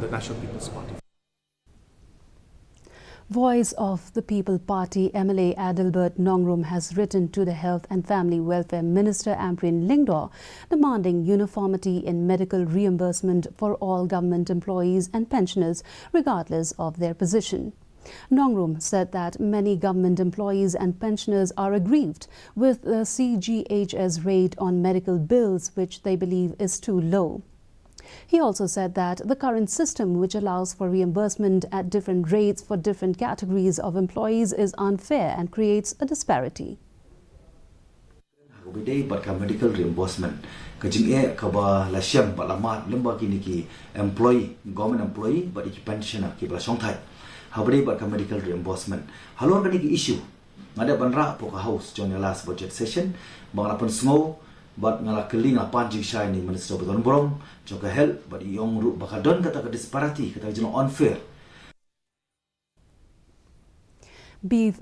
the National People's Party. Voice of the People Party MLA Adelbert Nongrum has written to the Health and Family Welfare Minister Amprin Lingdor demanding uniformity in medical reimbursement for all government employees and pensioners regardless of their position. Nongrum said that many government employees and pensioners are aggrieved with the CGHS rate on medical bills, which they believe is too low. He also said that the current system, which allows for reimbursement at different rates for different categories of employees, is unfair and creates a disparity. Medical reimbursement employee, government employee, but it's pensioner medical reimbursement. Halon kaniki issue. Ngada banra poka house during the last budget session. Banglapan snow, but ngala keling apan jig shiny Minister Beton Borong, joka help, but yong ru bakadon kata ke disparity, kata unfair. Beef